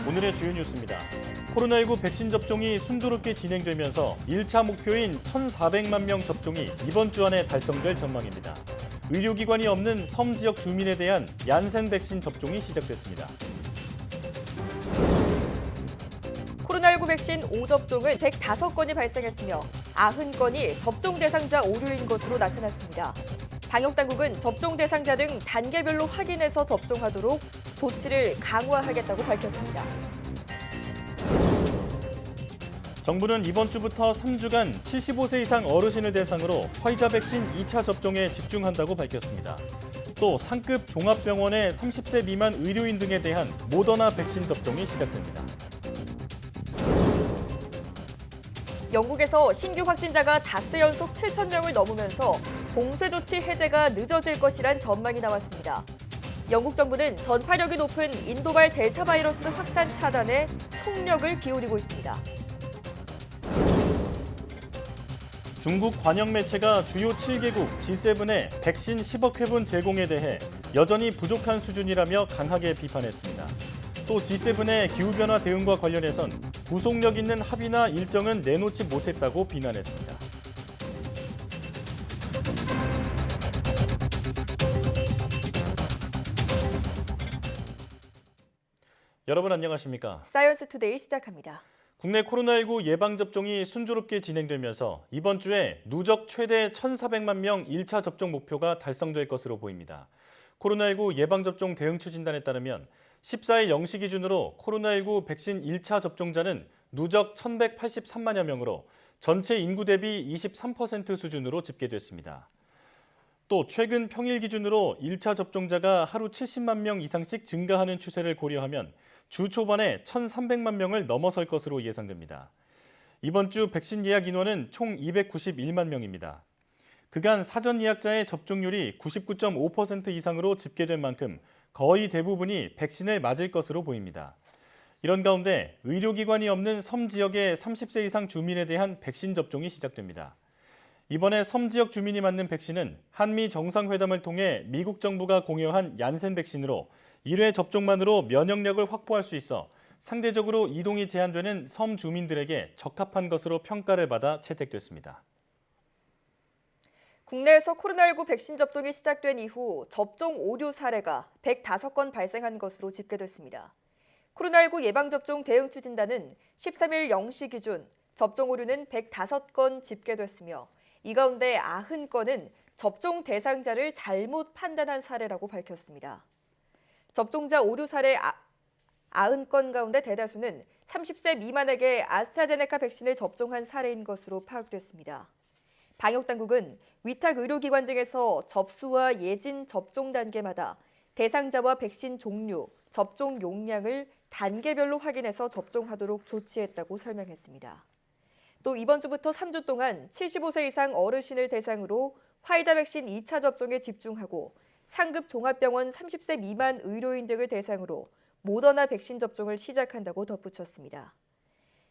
오늘의 주요 뉴스입니다. 코로나19 백신 접종이 순조롭게 진행되면서 1차 목표인 1,400만 명 접종이 이번 주 안에 달성될 전망입니다. 의료기관이 없는 섬 지역 주민에 대한 얀센 백신 접종이 시작됐습니다. 코로나19 백신 5접종은 105건이 발생했으며 90건이 접종 대상자 오류인 것으로 나타났습니다. 방역당국은 접종 대상자 등 단계별로 확인해서 접종하도록 조치를 강화하겠다고 밝혔습니다. 정부는 이번 주부터 3주간 75세 이상 어르신을 대상으로 화이자 백신 2차 접종에 집중한다고 밝혔습니다. 또 상급 종합병원의 30세 미만 의료인 등에 대한 모더나 백신 접종이 시작됩니다. 영국에서 신규 확진자가 닷새 연속 7,000명을 넘으면서 봉쇄 조치 해제가 늦어질 것이란 전망이 나왔습니다. 영국 정부는 전파력이 높은 인도발 델타 바이러스 확산 차단에 총력을 기울이고 있습니다. 중국 관영 매체가 주요 7개국 G7의 백신 10억 회분 제공에 대해 여전히 부족한 수준이라며 강하게 비판했습니다. 또 G7의 기후변화 대응과 관련해선 구속력 있는 합의나 일정은 내놓지 못했다고 비난했습니다. 여러분 안녕하십니까? 사이언스 투데이 시작합니다. 국내 코로나19 예방접종이 순조롭게 진행되면서 이번 주에 누적 최대 1,400만 명 1차 접종 목표가 달성될 것으로 보입니다. 코로나19 예방접종 대응 추진단에 따르면 14일 0시 기준으로 코로나19 백신 1차 접종자는 누적 1,183만여 명으로 전체 인구 대비 23% 수준으로 집계됐습니다. 또 최근 평일 기준으로 1차 접종자가 하루 70만 명 이상씩 증가하는 추세를 고려하면 주 초반에 1,300만 명을 넘어설 것으로 예상됩니다. 이번 주 백신 예약 인원은 총 291만 명입니다. 그간 사전 예약자의 접종률이 99.5% 이상으로 집계된 만큼 거의 대부분이 백신을 맞을 것으로 보입니다. 이런 가운데 의료기관이 없는 섬 지역의 30세 이상 주민에 대한 백신 접종이 시작됩니다. 이번에 섬 지역 주민이 맞는 백신은 한미 정상회담을 통해 미국 정부가 공여한 얀센 백신으로 1회 접종만으로 면역력을 확보할 수 있어 상대적으로 이동이 제한되는 섬 주민들에게 적합한 것으로 평가를 받아 채택됐습니다. 국내에서 코로나19 백신 접종이 시작된 이후 접종 오류 사례가 105건 발생한 것으로 집계됐습니다. 코로나19 예방접종 대응 추진단은 13일 0시 기준 접종 오류는 105건 집계됐으며 이 가운데 90건은 접종 대상자를 잘못 판단한 사례라고 밝혔습니다. 접종자 오류 사례 90건 가운데 대다수는 30세 미만에게 아스트라제네카 백신을 접종한 사례인 것으로 파악됐습니다. 방역당국은 위탁 의료기관 등에서 접수와 예진 접종 단계마다 대상자와 백신 종류, 접종 용량을 단계별로 확인해서 접종하도록 조치했다고 설명했습니다. 또 이번 주부터 3주 동안 75세 이상 어르신을 대상으로 화이자 백신 2차 접종에 집중하고 상급 종합병원 30세 미만 의료인 등을 대상으로 모더나 백신 접종을 시작한다고 덧붙였습니다.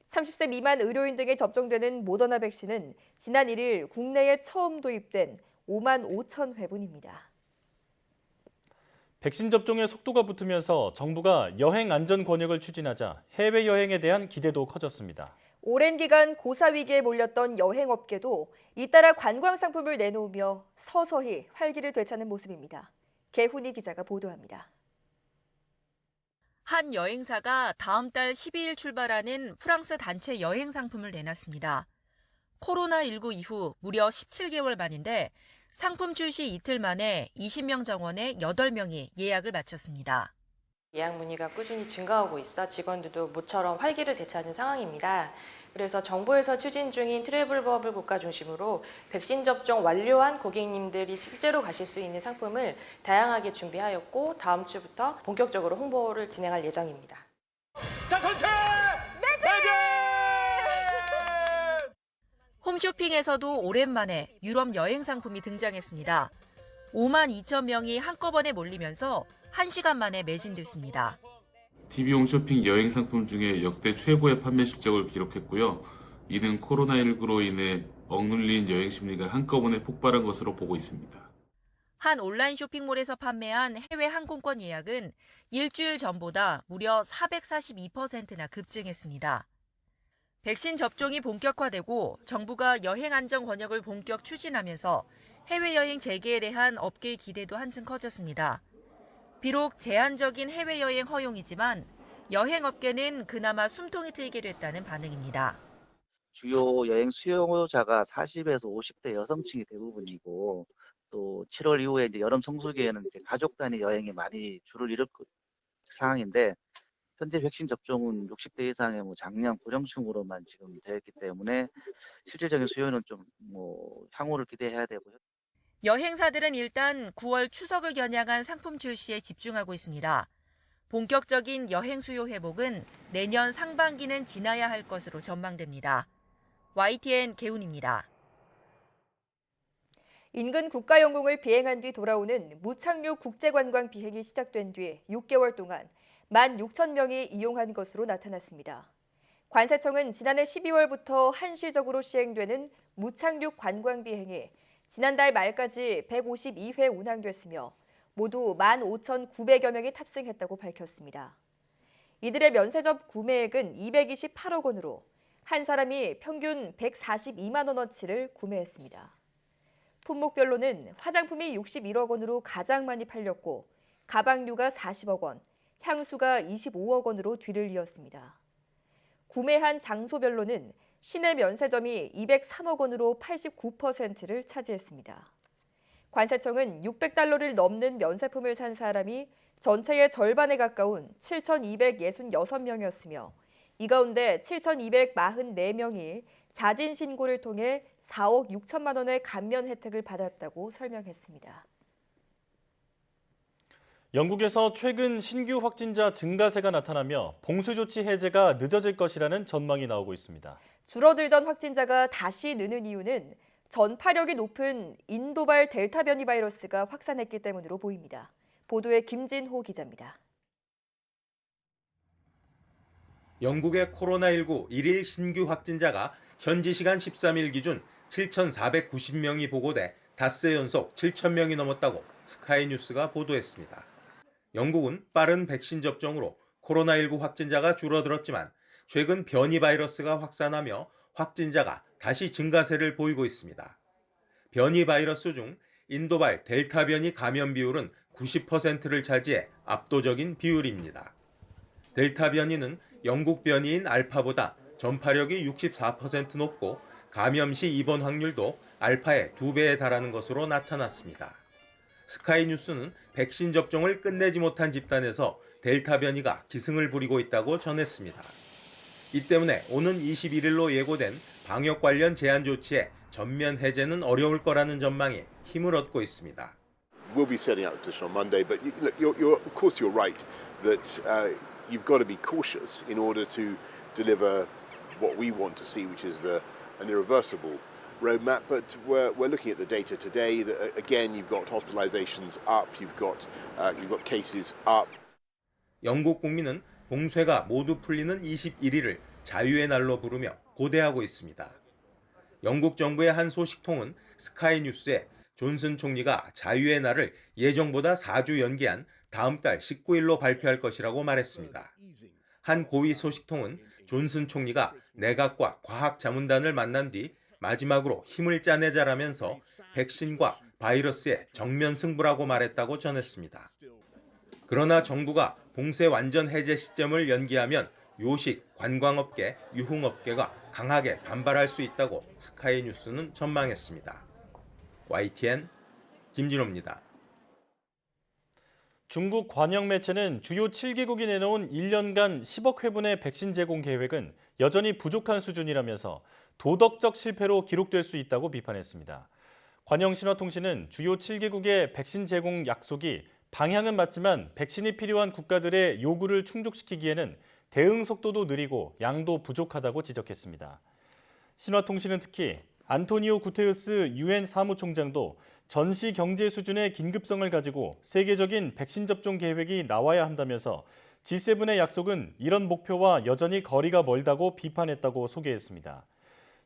30세 미만 의료인 등에 접종되는 모더나 백신은 지난 1일 국내에 처음 도입된 5만 5천 회분입니다. 백신 접종의 속도가 붙으면서 정부가 여행 안전 권역을 추진하자 해외여행에 대한 기대도 커졌습니다. 오랜 기간 고사 위기에 몰렸던 여행업계도 잇따라 관광 상품을 내놓으며 서서히 활기를 되찾는 모습입니다. 개훈이 기자가 보도합니다. 한 여행사가 다음 달 12일 출발하는 프랑스 단체 여행 상품을 내놨습니다. 코로나19 이후 무려 17개월 만인데 상품 출시 이틀 만에 20명 정원에 8명이 예약을 마쳤습니다. 예약 문의가 꾸준히 증가하고 있어 직원들도 모처럼 활기를 되찾은 상황입니다. 그래서 정부에서 추진 중인 트래블 버블 국가 중심으로 백신 접종 완료한 고객님들이 실제로 가실 수 있는 상품을 다양하게 준비하였고 다음 주부터 본격적으로 홍보를 진행할 예정입니다. 자, 전체 매진! 홈쇼핑에서도 오랜만에 유럽 여행 상품이 등장했습니다. 5만 2천 명이 한꺼번에 몰리면서 1시간 만에 매진됐습니다. TV 홈쇼핑 여행 상품 중에 역대 최고의 판매 실적을 기록했고요. 이는 코로나19로 인해 억눌린 여행 심리가 한꺼번에 폭발한 것으로 보고 있습니다. 한 온라인 쇼핑몰에서 판매한 해외 항공권 예약은 일주일 전보다 무려 442%나 급증했습니다. 백신 접종이 본격화되고 정부가 여행 안전 권역을 본격 추진하면서 해외여행 재개에 대한 업계의 기대도 한층 커졌습니다. 비록 제한적인 해외여행 허용이지만 여행업계는 그나마 숨통이 트이게 됐다는 반응입니다. 주요 여행 수요자가 40에서 50대 여성층이 대부분이고 또 7월 이후에 이제 여름 성수기에는 이제 가족 단위 여행이 많이 줄을 이룰 상황인데 현재 백신 접종은 60대 이상의 장량 고령층으로만 지금 되어 있기 때문에 실질적인 수요는 좀 향후를 기대해야 되고요. 여행사들은 일단 9월 추석을 겨냥한 상품 출시에 집중하고 있습니다. 본격적인 여행 수요 회복은 내년 상반기는 지나야 할 것으로 전망됩니다. YTN 개훈입니다. 인근 국가영공을 비행한 뒤 돌아오는 무착륙 국제관광 비행이 시작된 뒤 6개월 동안 16,000명이 이용한 것으로 나타났습니다. 관세청은 지난해 12월부터 한시적으로 시행되는 무착륙 관광 비행이 지난달 말까지 152회 운항됐으며 모두 15,900여 명이 탑승했다고 밝혔습니다. 이들의 면세점 구매액은 228억 원으로 한 사람이 평균 142만 원어치를 구매했습니다. 품목별로는 화장품이 61억 원으로 가장 많이 팔렸고 가방류가 40억 원, 향수가 25억 원으로 뒤를 이었습니다. 구매한 장소별로는 시내 면세점이 203억 원으로 89%를 차지했습니다. 관세청은 600달러를 넘는 면세품을 산 사람이 전체의 절반에 가까운 7,266명이었으며 이 가운데 7,244명이 자진 신고를 통해 4억 6천만 원의 감면 혜택을 받았다고 설명했습니다. 영국에서 최근 신규 확진자 증가세가 나타나며 봉쇄 조치 해제가 늦어질 것이라는 전망이 나오고 있습니다. 줄어들던 확진자가 다시 느는 이유는 전파력이 높은 인도발 델타 변이 바이러스가 확산했기 때문으로 보입니다. 보도에 김진호 기자입니다. 영국의 코로나19 일일 신규 확진자가 현지 시간 13일 기준 7,490명이 보고돼 닷새 연속 7,000명이 넘었다고 스카이뉴스가 보도했습니다. 영국은 빠른 백신 접종으로 코로나19 확진자가 줄어들었지만 최근 변이 바이러스가 확산하며 확진자가 다시 증가세를 보이고 있습니다. 변이 바이러스 중 인도발 델타 변이 감염 비율은 90%를 차지해 압도적인 비율입니다. 델타 변이는 영국 변이인 알파보다 전파력이 64% 높고 감염 시 입원 확률도 알파의 2배에 달하는 것으로 나타났습니다. 스카이뉴스는 백신 접종을 끝내지 못한 집단에서 델타 변이가 기승을 부리고 있다고 전했습니다. 이 때문에 오는 21일로 예고된 방역 관련 제한 조치의 전면 해제는 어려울 거라는 전망이 힘을 얻고 있습니다. We'll be setting out a petition on Monday, but of course you're right that you've got to be cautious in order to deliver what we want to see, which is an irreversible roadmap. But we're looking at the data today. That, again, you've got hospitalizations up, you've got cases up. 영국 국민은 봉쇄가 모두 풀리는 21일을 자유의 날로 부르며 고대하고 있습니다. 영국 정부의 한 소식통은 스카이뉴스에 존슨 총리가 자유의 날을 예정보다 4주 연기한 다음 달 19일로 발표할 것이라고 말했습니다. 한 고위 소식통은 존슨 총리가 내각과 과학자문단을 만난 뒤 마지막으로 힘을 짜내자라면서 백신과 바이러스의 정면 승부라고 말했다고 전했습니다. 그러나 정부가 봉쇄 완전 해제 시점을 연기하면 요식, 관광업계, 유흥업계가 강하게 반발할 수 있다고 스카이뉴스는 전망했습니다. YTN 김진호입니다. 중국 관영 매체는 주요 7개국이 내놓은 1년간 10억 회분의 백신 제공 계획은 여전히 부족한 수준이라면서 도덕적 실패로 기록될 수 있다고 비판했습니다. 관영신화통신은 주요 7개국의 백신 제공 약속이 방향은 맞지만 백신이 필요한 국가들의 요구를 충족시키기에는 대응 속도도 느리고 양도 부족하다고 지적했습니다. 신화통신은 특히 안토니오 구테르스 유엔 사무총장도 전시 경제 수준의 긴급성을 가지고 세계적인 백신 접종 계획이 나와야 한다면서 G7의 약속은 이런 목표와 여전히 거리가 멀다고 비판했다고 소개했습니다.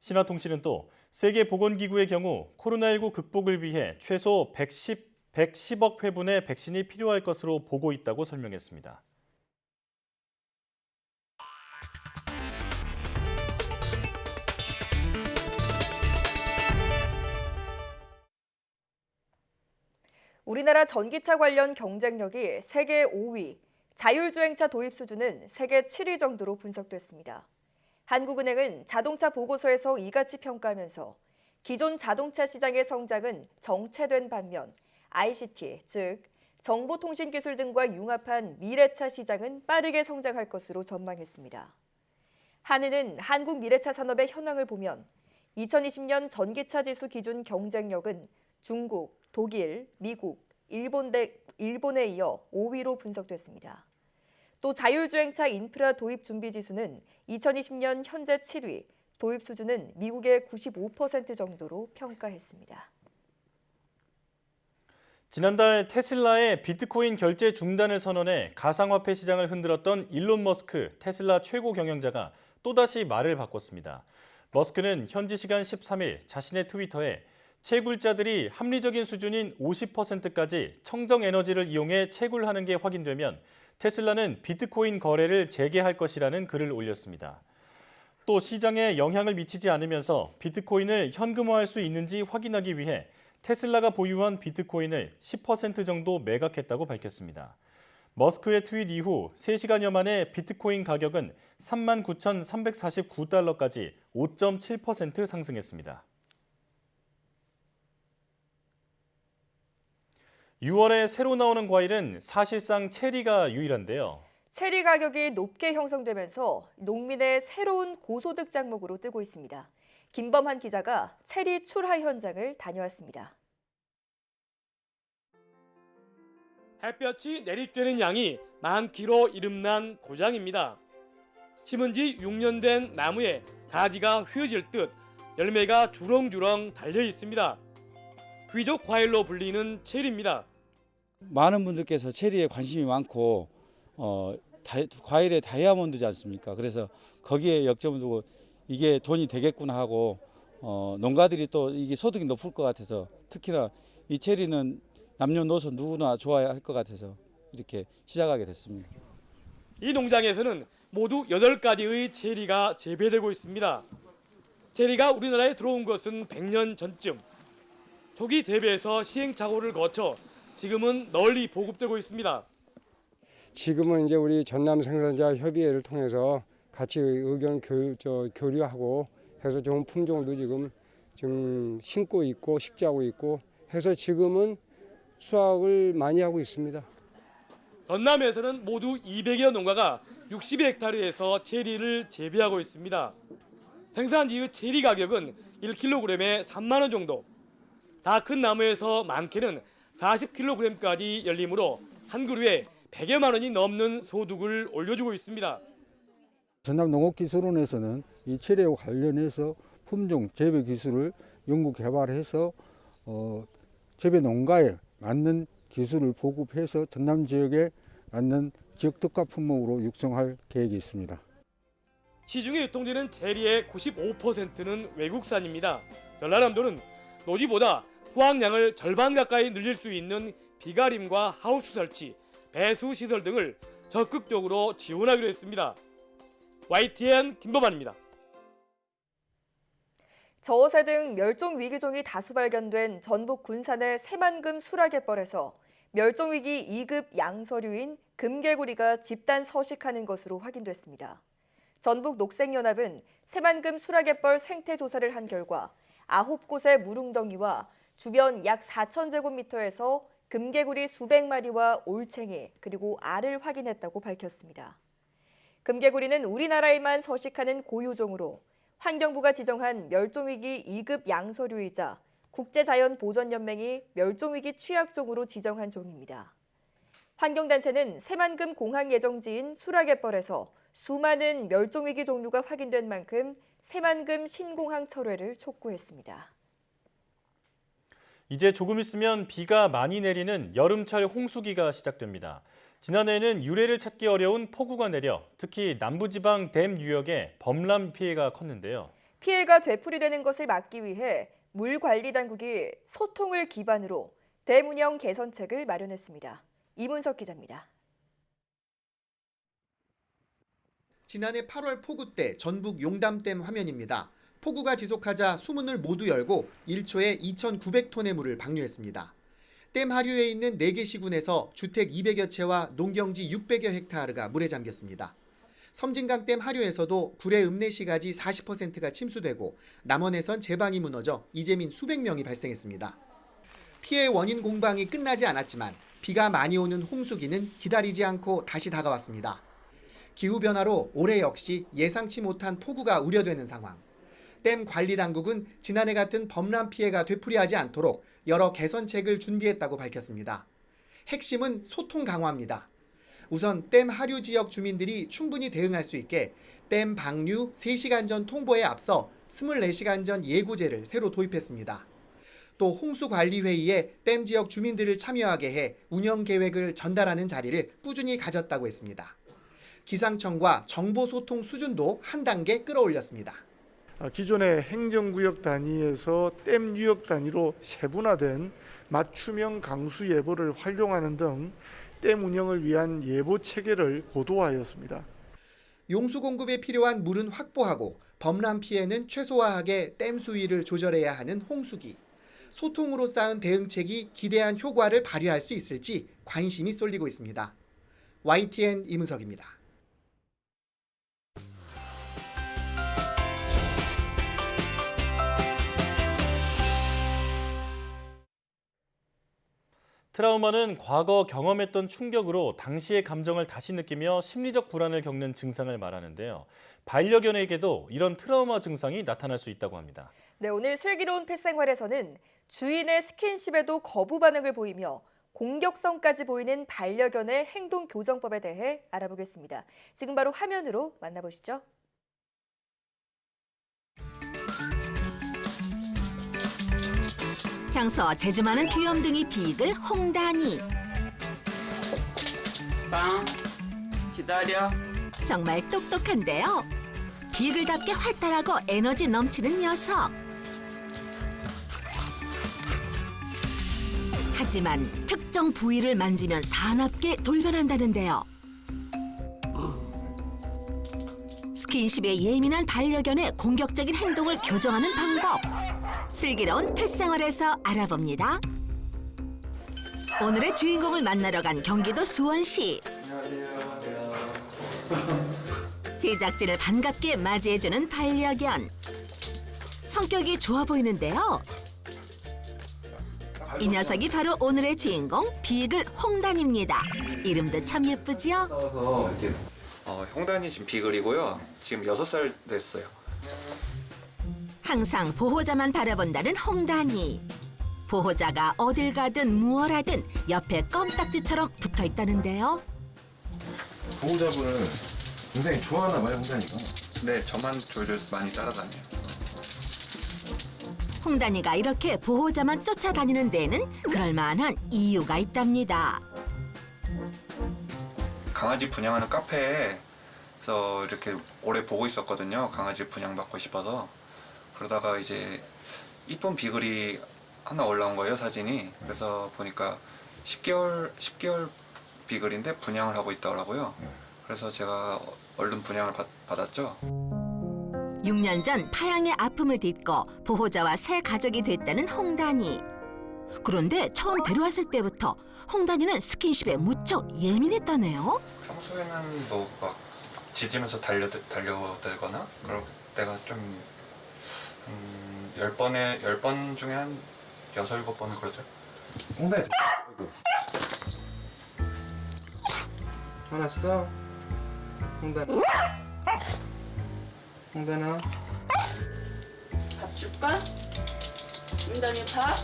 신화통신은 또 세계보건기구의 경우 코로나19 극복을 위해 최소 110억 회분의 백신이 필요할 것으로 보고 있다고 설명했습니다. 우리나라 전기차 관련 경쟁력이 세계 5위, 자율주행차 도입 수준은 세계 7위 정도로 분석됐습니다. 한국은행은 자동차 보고서에서 이같이 평가하면서 기존 자동차 시장의 성장은 정체된 반면 ICT, 즉 정보통신기술 등과 융합한 미래차 시장은 빠르게 성장할 것으로 전망했습니다. 한은은 한국 미래차 산업의 현황을 보면 2020년 전기차 지수 기준 경쟁력은 중국, 독일, 미국, 일본에 이어 5위로 분석됐습니다. 또 자율주행차 인프라 도입 준비 지수는 2020년 현재 7위, 도입 수준은 미국의 95% 정도로 평가했습니다. 지난달 테슬라의 비트코인 결제 중단을 선언해 가상화폐 시장을 흔들었던 일론 머스크 테슬라 최고 경영자가 또다시 말을 바꿨습니다. 머스크는 현지 시간 13일 자신의 트위터에 채굴자들이 합리적인 수준인 50%까지 청정 에너지를 이용해 채굴하는 게 확인되면 테슬라는 비트코인 거래를 재개할 것이라는 글을 올렸습니다. 또 시장에 영향을 미치지 않으면서 비트코인을 현금화할 수 있는지 확인하기 위해 테슬라가 보유한 비트코인을 10% 정도 매각했다고 밝혔습니다. 머스크의 트윗 이후 3시간여 만에 비트코인 가격은 39,349달러까지 5.7% 상승했습니다. 6월에 새로 나오는 과일은 사실상 체리가 유일한데요. 체리 가격이 높게 형성되면서 농민의 새로운 고소득 작목으로 뜨고 있습니다. 김범한 기자가 체리 출하 현장을 다녀왔습니다. 햇볕이 내리쬐는 양이 많기로 이름난 고장입니다. 심은 지 6년 된 나무에 가지가 휘어질 듯 열매가 주렁주렁 달려 있습니다. 귀족 과일로 불리는 체리입니다. 많은 분들께서 체리에 관심이 많고 과일의 다이아몬드지 않습니까? 그래서 거기에 역점을 두고 이게 돈이 되겠구나 하고 농가들이 또 이게 소득이 높을 것 같아서 특히나 이 체리는 남녀노소 누구나 좋아할 것 같아서 이렇게 시작하게 됐습니다. 이 농장에서는 모두 8가지의 체리가 재배되고 있습니다. 체리가 우리나라에 들어온 것은 100년 전쯤. 초기 재배에서 시행착오를 거쳐 지금은 널리 보급되고 있습니다. 지금은 이제 우리 전남 생산자 협의회를 통해서 같이 의견 교류하고 해서 좋은 품종도 지금 심고 있고 식재하고 있고 해서 지금은 수확을 많이 하고 있습니다. 전남에서는 모두 200여 농가가 60헥타르에서 체리를 재배하고 있습니다. 생산지의 체리 가격은 1kg에 3만 원 정도. 다 큰 나무에서 많게는 40kg까지 열리므로 한 그루에 100여만 원이 넘는 소득을 올려주고 있습니다. 전남농업기술원에서는 이 체리와 관련해서 품종 재배 기술을 연구 개발해서 재배 농가에 맞는 기술을 보급해서 전남 지역에 맞는 지역 특화 품목으로 육성할 계획이 있습니다. 시중에 유통되는 체리의 95%는 외국산입니다. 전라남도는 노지보다 수확량을 절반 가까이 늘릴 수 있는 비가림과 하우스 설치, 배수 시설 등을 적극적으로 지원하기로 했습니다. YTN 김범환입니다. 저어새 등 멸종 위기종이 다수 발견된 전북 군산의 새만금 수락갯벌에서 멸종위기 2급 양서류인 금개구리가 집단 서식하는 것으로 확인됐습니다. 전북 녹색연합은 새만금 수락갯벌 생태 조사를 한 결과 9곳의 물웅덩이와 주변 약 4,000제곱미터에서 금개구리 수백 마리와 올챙이 그리고 알을 확인했다고 밝혔습니다. 금개구리는 우리나라에만 서식하는 고유종으로 환경부가 지정한 멸종위기 2급 양서류이자 국제자연보전연맹이 멸종위기 취약종으로 지정한 종입니다. 환경단체는 새만금 공항 예정지인 수락갯벌에서 수많은 멸종위기 종류가 확인된 만큼 새만금 신공항 철회를 촉구했습니다. 이제 조금 있으면 비가 많이 내리는 여름철 홍수기가 시작됩니다. 지난해에는 유래를 찾기 어려운 폭우가 내려 특히 남부지방 댐 유역에 범람 피해가 컸는데요. 피해가 되풀이되는 것을 막기 위해 물관리당국이 소통을 기반으로 댐 운영 개선책을 마련했습니다. 이문석 기자입니다. 지난해 8월 폭우 때 전북 용담댐 화면입니다. 폭우가 지속하자 수문을 모두 열고 1초에 2,900톤의 물을 방류했습니다. 댐 하류에 있는 4개 시군에서 주택 200여 채와 농경지 600여 헥타르가 물에 잠겼습니다. 섬진강댐 하류에서도 구례 읍내시가지 40%가 침수되고 남원에선 제방이 무너져 이재민 수백 명이 발생했습니다. 피해 원인 공방이 끝나지 않았지만 비가 많이 오는 홍수기는 기다리지 않고 다시 다가왔습니다. 기후변화로 올해 역시 예상치 못한 폭우가 우려되는 상황. 댐 관리당국은 지난해 같은 범람 피해가 되풀이하지 않도록 여러 개선책을 준비했다고 밝혔습니다. 핵심은 소통 강화입니다. 우선 댐 하류 지역 주민들이 충분히 대응할 수 있게 댐 방류 3시간 전 통보에 앞서 24시간 전 예고제를 새로 도입했습니다. 또 홍수관리회의에 댐 지역 주민들을 참여하게 해 운영 계획을 전달하는 자리를 꾸준히 가졌다고 했습니다. 기상청과 정보소통 수준도 한 단계 끌어올렸습니다. 기존의 행정구역 단위에서 댐 유역 단위로 세분화된 맞춤형 강수 예보를 활용하는 등 댐 운영을 위한 예보 체계를 고도화하였습니다. 용수 공급에 필요한 물은 확보하고 범람 피해는 최소화하게 댐 수위를 조절해야 하는 홍수기. 소통으로 쌓은 대응책이 기대한 효과를 발휘할 수 있을지 관심이 쏠리고 있습니다. YTN 이문석입니다. 트라우마는 과거 경험했던 충격으로 당시의 감정을 다시 느끼며 심리적 불안을 겪는 증상을 말하는데요. 반려견에게도 이런 트라우마 증상이 나타날 수 있다고 합니다. 네, 오늘 슬기로운 펫생활에서는 주인의 스킨십에도 거부 반응을 보이며 공격성까지 보이는 반려견의 행동 교정법에 대해 알아보겠습니다. 지금 바로 화면으로 만나보시죠. 평소 재주 많은 귀염둥이 비글 홍단이. 빵 기다려. 정말 똑똑한데요. 비글답게 활달하고 에너지 넘치는 녀석. 하지만 특정 부위를 만지면 사납게 돌변한다는데요. 스킨십에 예민한 반려견의 공격적인 행동을 교정하는 방법. 슬기로운 펫생활에서 알아봅니다. 오늘의 주인공을 만나러 간 경기도 수원시. 제작진을 반갑게 맞이해주는 반려견. 성격이 좋아 보이는데요. 이 녀석이 바로 오늘의 주인공 비글 홍단입니다. 이름도 참 예쁘지요? 홍단이 지금 비글이고요. 지금 6살 됐어요. 항상 보호자만 바라본다는 홍단이. 보호자가 어딜 가든 무얼 하든 옆에 껌딱지처럼 붙어 있다는데요. 보호자분을 굉장히 좋아하나 봐요, 홍단이가. 네, 저만 졸졸 많이 따라다녀요. 홍단이가 이렇게 보호자만 쫓아다니는 데에는 그럴만한 이유가 있답니다. 강아지 분양하는 카페에서 이렇게 오래 보고 있었거든요. 강아지 분양받고 싶어서. 그러다가 이제 이쁜 비글이 하나 올라온 거예요, 사진이. 그래서 보니까 10개월 비글인데 분양을 하고 있더라고요. 그래서 제가 얼른 분양을 받았죠. 6년 전 파양의 아픔을 딛고 보호자와 새 가족이 됐다는 홍단이. 그런데 처음 데려왔을 때부터 홍단이는 스킨십에 무척 예민했다네요. 평소에는 뭐 막 짖으면서 달려들거나 그럴 때가 좀 10번 중에 한 6, 7번은 그러죠. 홍단이 화났어? 홍단아 밥 줄까? 홍단이 밥?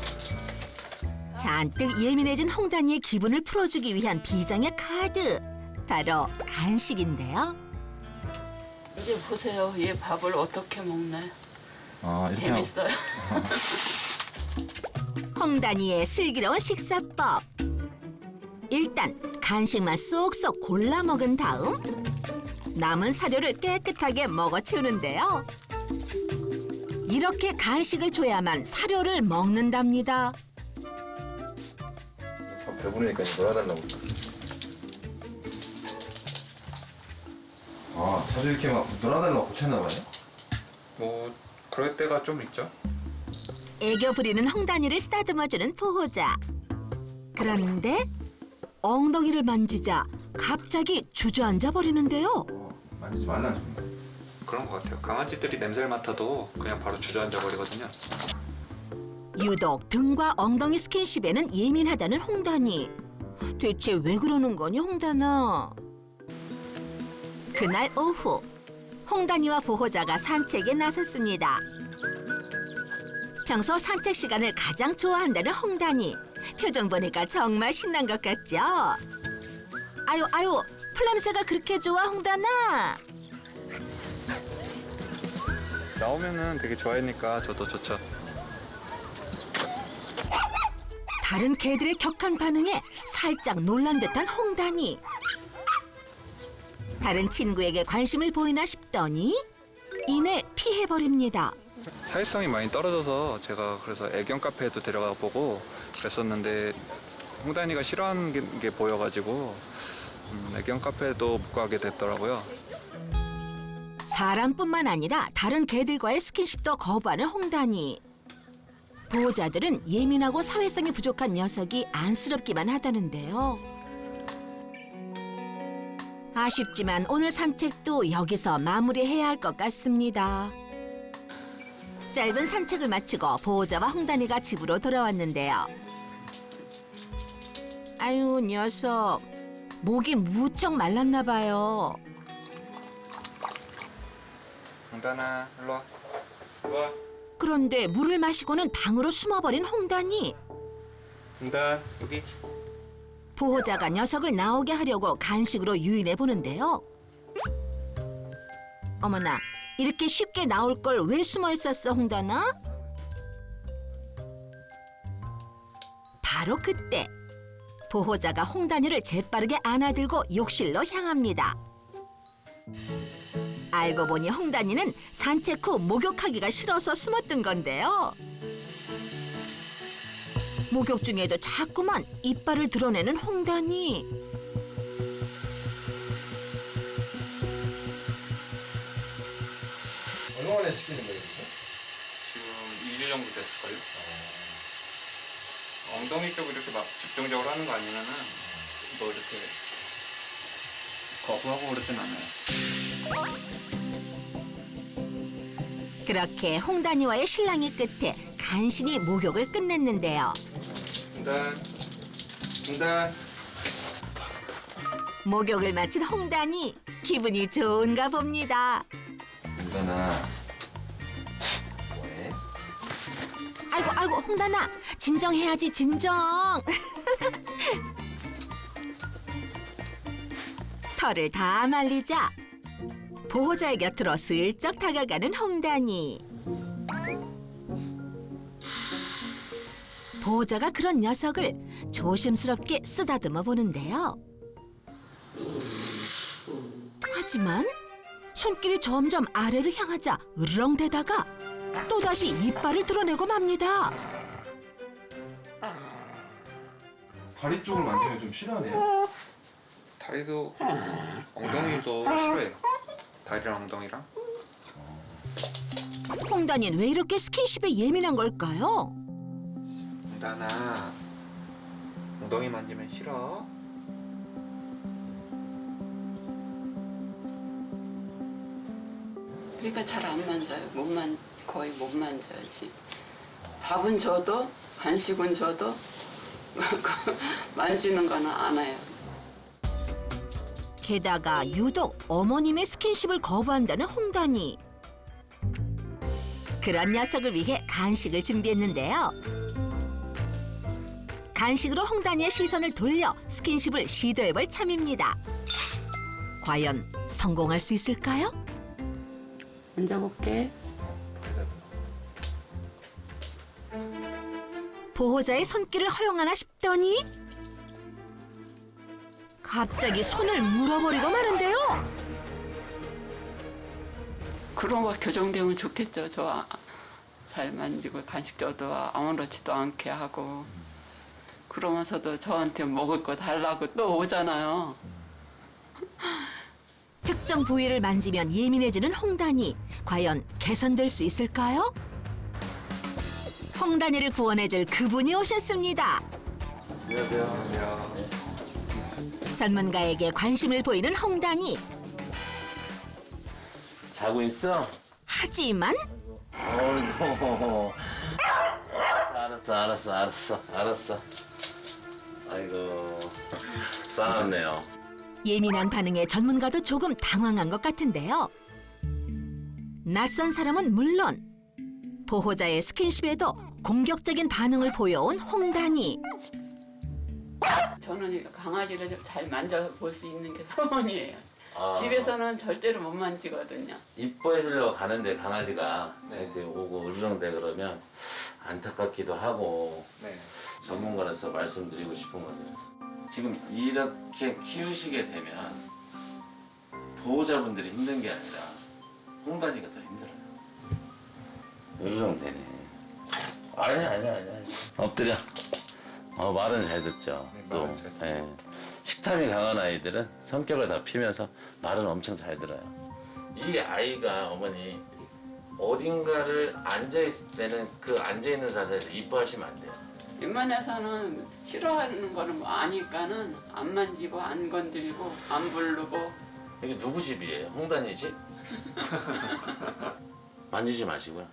잔뜩 예민해진 홍단이의 기분을 풀어주기 위한 비장의 카드. 바로 간식인데요. 이제 보세요. 얘 밥을 어떻게 먹네. 재밌어요. 홍단이의 슬기로운 식사법. 일단 간식만 쏙쏙 골라 먹은 다음 남은 사료를 깨끗하게 먹어 치우는데요. 이렇게 간식을 줘야만 사료를 먹는답니다. 배부르니까 놀아달라고. 아, 자주 이렇게 막 놀아달라고 고쳤나 봐요? 뭐 그럴 때가 좀 있죠. 애교 부리는 홍단이를 쓰다듬어주는 보호자. 그런데 엉덩이를 만지자 갑자기 주저앉아 버리는데요. 만지지 말라는 소리. 그런 것 같아요. 강아지들이 냄새를 맡아도 그냥 바로 주저앉아 버리거든요. 유독 등과 엉덩이 스킨십에는 예민하다는 홍단이. 대체 왜 그러는 거니 홍단아? 그날 오후 홍단이와 보호자가 산책에 나섰습니다. 평소 산책 시간을 가장 좋아한다는 홍단이. 표정 보니까 정말 신난 것 같죠? 아유, 풀냄새가 그렇게 좋아 홍단아? 나오면은 되게 좋아하니까 저도 좋죠. 다른 개들의 격한 반응에 살짝 놀란 듯한 홍단이. 다른 친구에게 관심을 보이나 싶더니 이내 피해버립니다. 사회성이 많이 떨어져서 제가 그래서 애견 카페에도 데려가 보고 그랬었는데 홍단이가 싫어하는 게 보여가지고 애견 카페도 못 가게 됐더라고요. 사람뿐만 아니라 다른 개들과의 스킨십도 거부하는 홍단이. 보호자들은 예민하고 사회성이 부족한 녀석이 안쓰럽기만 하다는데요. 아쉽지만 오늘 산책도 여기서 마무리해야 할 것 같습니다. 짧은 산책을 마치고 보호자와 홍단이가 집으로 돌아왔는데요. 아유, 녀석. 목이 무척 말랐나 봐요. 홍단아, 일로 와. 일로 와. 그런데 물을 마시고는 방으로 숨어버린 홍단이. 홍단, 여기. 보호자가 녀석을 나오게 하려고 간식으로 유인해 보는데요. 어머나, 이렇게 쉽게 나올 걸 왜 숨어 있었어, 홍단아? 바로 그때 보호자가 홍단이를 재빠르게 안아들고 욕실로 향합니다. 알고 보니 홍단이는 산책 후 목욕하기가 싫어서 숨었던 건데요. 목욕 중에도 자꾸만 이빨을 드러내는 홍단이. 얼마 만에 시키는 거예요? 지금 2주 정도 됐을걸요? 엉덩이 쪽을 이렇게 막 집중적으로 하는 거 아니면은 뭐 이렇게 거부하고 그러진 않아요. 그렇게 홍단이와의 실랑이 끝에 간신히 목욕을 끝냈는데요. 홍단. 목욕을 마친 홍단이 기분이 좋은가 봅니다. 홍단아, 뭐해? 아이고, 홍단아, 진정해야지, 진정. 털을 다 말리자 보호자의 곁으로 슬쩍 다가가는 홍단이. 보호자가 그런 녀석을 조심스럽게 쓰다듬어 보는데요. 하지만 손길이 점점 아래로 향하자 으르렁대다가 또다시 이빨을 드러내고 맙니다. 다리 쪽을 만지면 좀 싫어하네요. 다리도 엉덩이도 싫어해요. 다리랑 엉덩이랑. 홍단이는 왜 이렇게 스킨십에 예민한 걸까요? 홍단아, 엉덩이 만지면 싫어? 그러니까 잘 안 만져요. 거의 못 만져야지. 밥은 줘도 간식은 줘도 만지는 거는 안 해요. 게다가 유독 어머님의 스킨십을 거부한다는 홍단이. 그런 녀석을 위해 간식을 준비했는데요. 간식으로 홍단이의 시선을 돌려 스킨십을 시도해볼 참입니다. 과연 성공할 수 있을까요? 만져볼게. 보호자의 손길을 허용하나 싶더니 갑자기 손을 물어버리고 마는데요. 그런 거 교정되면 좋겠죠. 저 잘 만지고 간식 줘도 아무렇지도 않게 하고 그러면서도 저한테 먹을 거 달라고 또 오잖아요. 특정 부위를 만지면 예민해지는 홍단이 과연 개선될 수 있을까요? 홍단이를 구원해줄 그분이 오셨습니다. 안녕하세요. 전문가에게 관심을 보이는 홍단이. 자고 있어? 하지만 어이구. 알았어. 아이고, 싸웠네요. 예민한 반응에 전문가도 조금 당황한 것 같은데요. 낯선 사람은 물론 보호자의 스킨십에도 공격적인 반응을 보여온 홍단이. 저는 강아지를 좀 잘 만져볼 수 있는 게 소원이에요. 아. 집에서는 절대로 못 만지거든요. 이뻐해주려고 가는데 강아지가 이렇게 오고 으르렁대 그러면 안타깝기도 하고 전문가로서 말씀드리고 싶은 것은 지금 이렇게 키우시게 되면 보호자분들이 힘든 게 아니라 홍단이가 더 힘들어요. 으르렁대네. 아니야. 엎드려. 말은 잘 듣죠. 또 식탐이 강한 아이들은 성격을 다 피면서 말은 엄청 잘 들어요. 이 아이가 어머니 어딘가를 앉아있을 때는 그 앉아있는 자세에서 이뻐하시면 안 돼요. 웬만해서는 싫어하는 거는 뭐 아니까는 안 만지고 안 건들고 안 부르고. 이게 누구 집이에요? 홍단이 집? 만지지 마시고요.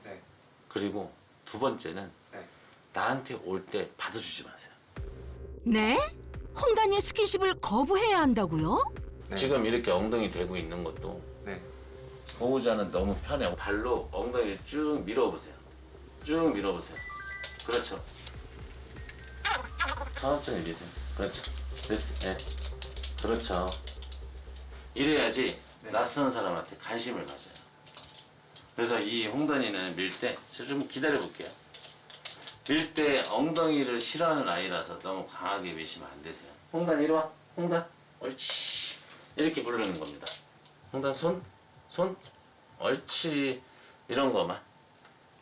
그리고 두 번째는 나한테 올 때 받아주지 마세요. 네? 홍단이의 스킨십을 거부해야 한다고요? 지금 이렇게 엉덩이 대고 있는 것도 보호자는 너무 편해요. 발로 엉덩이를 쭉 밀어보세요. 그렇죠. 천천히 미세요. 그렇죠. 됐어. 네. 그렇죠. 이래야지 낯선 사람한테 관심을 가져요. 그래서 이 홍단이는 밀 때 좀 기다려 볼게요. 밀 때 엉덩이를 싫어하는 아이라서 너무 강하게 미시면 안 되세요. 홍단 이리 와. 홍단. 옳지. 이렇게 부르는 겁니다. 홍단 손. 옳지. 이런 거만.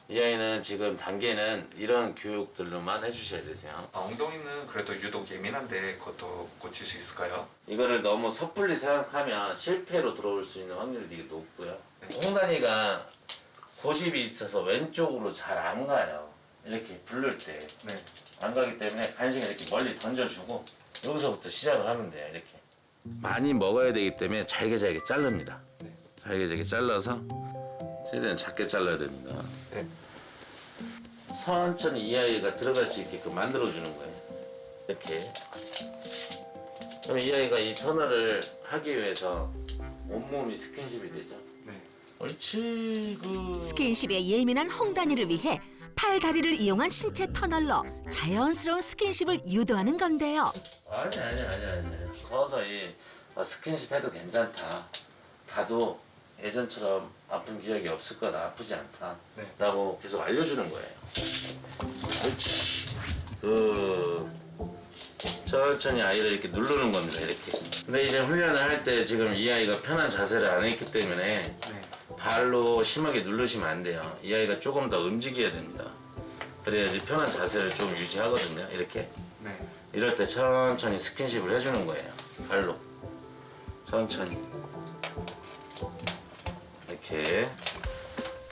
이 아이는 지금 단계는 이런 교육들로만 해주셔야 되세요. 엉덩이는 그래도 유독 예민한데 그것도 고칠 수 있을까요? 이거를 너무 섣불리 생각하면 실패로 들어올 수 있는 확률이 되게 높고요. 홍단이가 고집이 있어서 왼쪽으로 잘 안 가요. 이렇게 부를 때. 안 가기 때문에 간식을 이렇게 멀리 던져주고 여기서부터 시작을 하면 돼요. 이렇게. 많이 먹어야 되기 때문에 잘게 자릅니다. 잘게 잘라서 최대한 작게 잘라야 됩니다. 천천히 이 아이가 들어갈 수 있게끔 만들어주는 거예요. 이렇게. 그럼 이 아이가 이 터널을 하기 위해서 온몸이 스킨십이 되죠. 옳지. 스킨십에 예민한 홍단이를 위해 팔, 다리를 이용한 신체 터널로 자연스러운 스킨십을 유도하는 건데요. 아니. 서서히 스킨십 해도 괜찮다. 봐도 예전처럼 아픈 기억이 없을 거다. 아프지 않다. 라고 계속 알려주는 거예요. 그렇지. 천천히 아이를 이렇게 누르는 겁니다. 이렇게. 근데 이제 훈련을 할 때 지금 이 아이가 편한 자세를 안 했기 때문에 발로 심하게 누르시면 안 돼요. 이 아이가 조금 더 움직여야 됩니다. 그래야지 편한 자세를 좀 유지하거든요. 이렇게. 이럴 때 천천히 스킨십을 해주는 거예요. 발로. 천천히. 이렇게.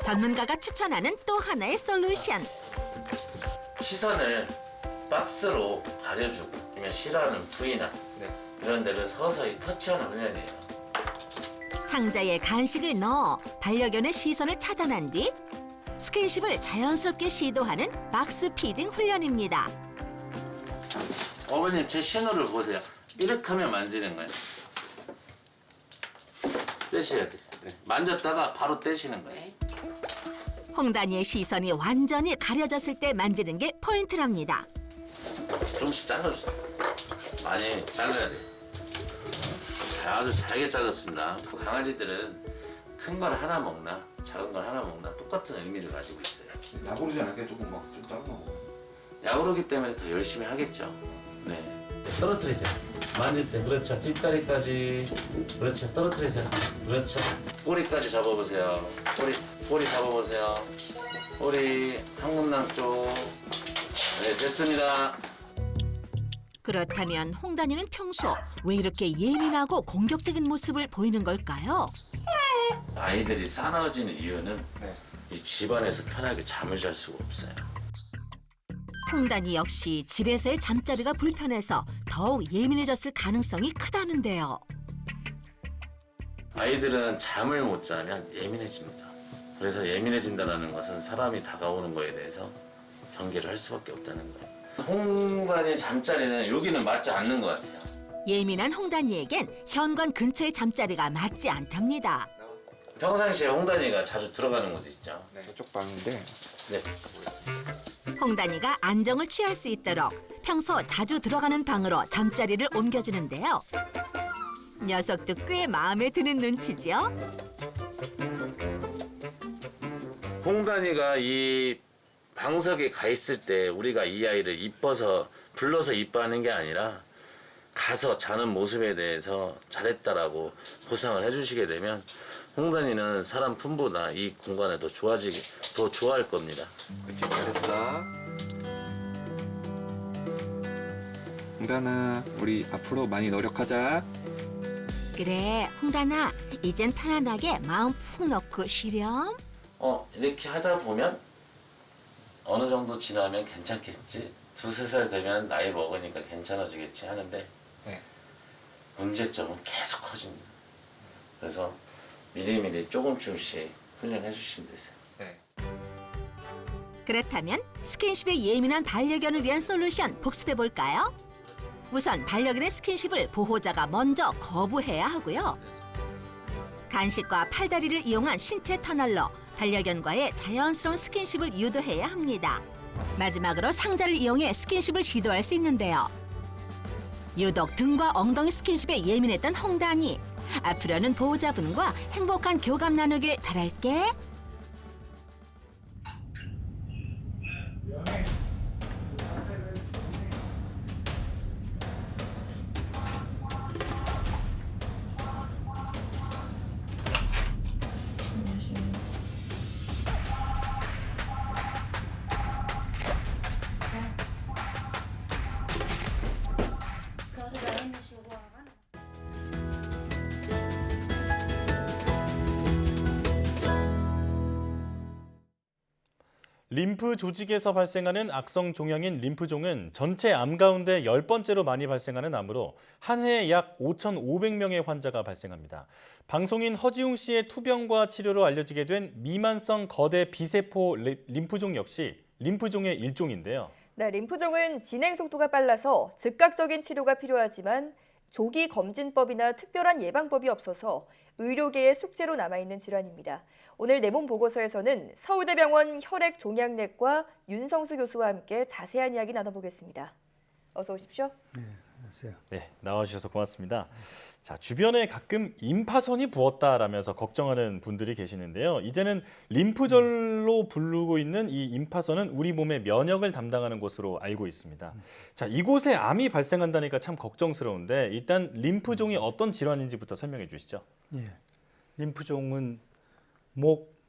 전문가가 추천하는 또 하나의 솔루션. 시선을 박스로 가려주고 아니면 싫어하는 부위나 이런 데를 서서히 터치하는 훈련이에요. 상자에 간식을 넣어 반려견의 시선을 차단한 뒤 스킨십을 자연스럽게 시도하는 박스 피딩 훈련입니다. 어머님 제 신호를 보세요. 이렇게 하면 만지는 거예요. 떼셔야 돼. 만졌다가 바로 떼시는 거예요. 홍단이의 시선이 완전히 가려졌을 때 만지는 게 포인트랍니다. 조금씩 잘라주세요. 많이 잘라야 돼요. 아주 잘게 잘랐습니다. 강아지들은 큰 걸 하나 먹나 작은 걸 하나 먹나 똑같은 의미를 가지고 있어요. 야구르지 않게 조금 막 좀 작은 거 먹어. 야구르기 때문에 더 열심히 하겠죠. 네. 떨어뜨리세요. 만질 때 그렇죠. 뒷다리까지 그렇죠. 떨어뜨리세요. 그렇죠. 꼬리까지 잡아보세요. 꼬리 잡아보세요. 꼬리 항문낭 쪽. 네, 됐습니다. 그렇다면 홍단이는 평소 왜 이렇게 예민하고 공격적인 모습을 보이는 걸까요? 아이들이 싸나워지는 이유는 이 집안에서 편하게 잠을 잘 수가 없어요. 홍단이 역시 집에서의 잠자리가 불편해서 더욱 예민해졌을 가능성이 크다는데요. 아이들은 잠을 못 자면 예민해집니다. 그래서 예민해진다는 것은 사람이 다가오는 거에 대해서 경계를 할 수밖에 없다는 거예요. 홍단이 잠자리는 여기는 맞지 않는 것 같아요. 예민한 홍단이에겐 현관 근처의 잠자리가 맞지 않답니다. 평상시에 홍단이가 자주 들어가는 곳 있죠? 저쪽 방인데. 네. 홍단이가 안정을 취할 수 있도록 평소 자주 들어가는 방으로 잠자리를 옮겨주는데요. 녀석도 꽤 마음에 드는 눈치죠? 홍단이가 이 방석에 가 있을 때 우리가 이 아이를 불러서 이뻐하는 게 아니라 가서 자는 모습에 대해서 잘했다라고 보상을 해주시게 되면 홍단이는 사람 품보다 이 공간을 더 좋아할 겁니다. 그렇지, 잘했어. 홍단아, 우리 앞으로 많이 노력하자. 그래, 홍단아, 이젠 편안하게 마음 푹 넣고 쉬렴. 이렇게 하다 보면 어느 정도 지나면 괜찮겠지. 2-3살 되면 나이 먹으니까 괜찮아지겠지 하는데 문제점은 계속 커집니다. 그래서 미리미리 조금씩 훈련해 주시면 되세요. 그렇다면 스킨십에 예민한 반려견을 위한 솔루션 복습해볼까요? 우선 반려견의 스킨십을 보호자가 먼저 거부해야 하고요. 간식과 팔다리를 이용한 신체 터널로 반려견과의 자연스러운 스킨십을 유도해야 합니다. 마지막으로 상자를 이용해 스킨십을 시도할 수 있는데요. 유독 등과 엉덩이 스킨십에 예민했던 홍단이 앞으로는 보호자분과 행복한 교감 나누길 바랄게. 림프 조직에서 발생하는 악성 종양인 림프종은 전체 암 가운데 10번째로 많이 발생하는 암으로 한 해에 약 5,500명의 환자가 발생합니다. 방송인 허지웅 씨의 투병과 치료로 알려지게 된 미만성 거대 비세포 림프종 역시 림프종의 일종인데요. 네, 림프종은 진행 속도가 빨라서 즉각적인 치료가 필요하지만 조기 검진법이나 특별한 예방법이 없어서 의료계의 숙제로 남아있는 질환입니다. 오늘 내몸 보고서에서는 서울대병원 혈액종양내과 윤성수 교수와 함께 자세한 이야기 나눠보겠습니다. 어서 오십시오. 네, 안녕하세요. 네, 나와주셔서 고맙습니다. 자, 주변에 가끔 임파선이 부었다라면서 걱정하는 분들이 계시는데요. 이제는 림프절로 부르고 있는 이 임파선은 우리 몸의 면역을 담당하는 곳으로 알고 있습니다. 자, 이곳에 암이 발생한다니까 참 걱정스러운데 일단 림프종이 어떤 질환인지부터 설명해 주시죠. 예, 림프종은 목,